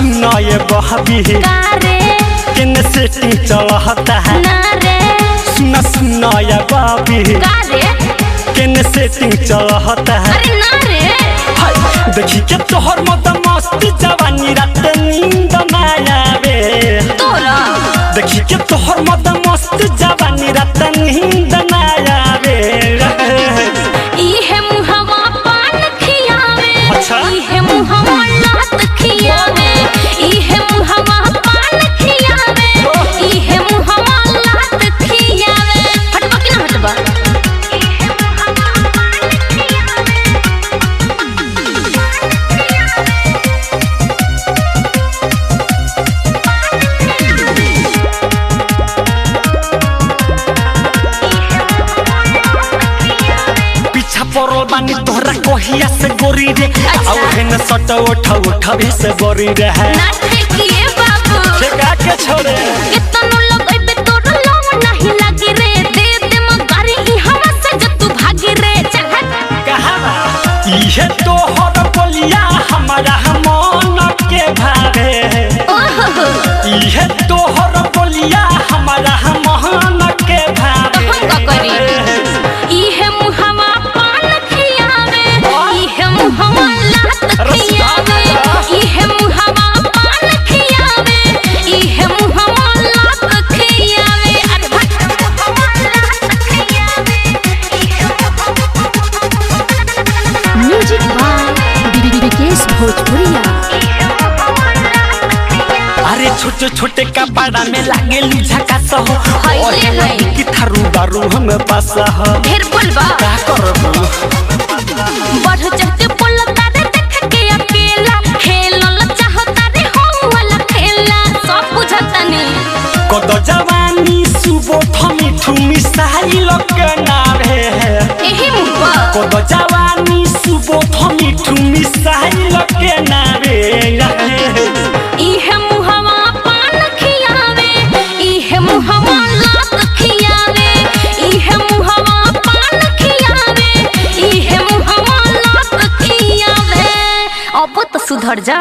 सुना ये बहबी किन सेटिंग चलता है सुना ये बहबी किन सेटिंग चलता है। देखी के तोहर मत मस्ती जवानी रात नींद ना आवे देखी के तोहर मत मस्ती जवानी रात नींद ना आवे इहे मुहवा पान खियावे इहे मुहवा लात खियावे इहे मुहवा पान खियावे इहे मुहवा लात खियावे। हटबा कि ना हटबा परोल बानी तोहरा कोहिया से गोरी रे औहे न सट उठावे से गोरी रे है ना ठेकिए बाबू ठेका के छोड़े कितनो लगइबे तोर लव नहीं लागी रे दे दे मगारी ई हवा से जब तू भागी रे चाहत कहां इहे तोहर बोलिया हमारा मन के भावे ओहो इहे तोहर बोलिया हमारा मन के भावे तो हम का करी इहे मुहवा भोजपुरिया। अरे छोटे छोटे कपड़ा में लागे झकास हो कि थारू बारू हम पास हो ढेर बोलबा का करबू बढ़ चढ़ते बोलता रे देख के अकेला खेलल चाहता रे हो वाला खेला सब बुझतनी कद जवानी सुबोध मिठू मिसाइल के नावे एही मुबा कद जवानी सुबोध मिठू मिसाइल के नावे इहे मुहवा पान खियावे इहे मुहवा लात खियावे इहे मुहवा पान खियावे इहे मुहवा लात खियावे अब तो सुधर जा।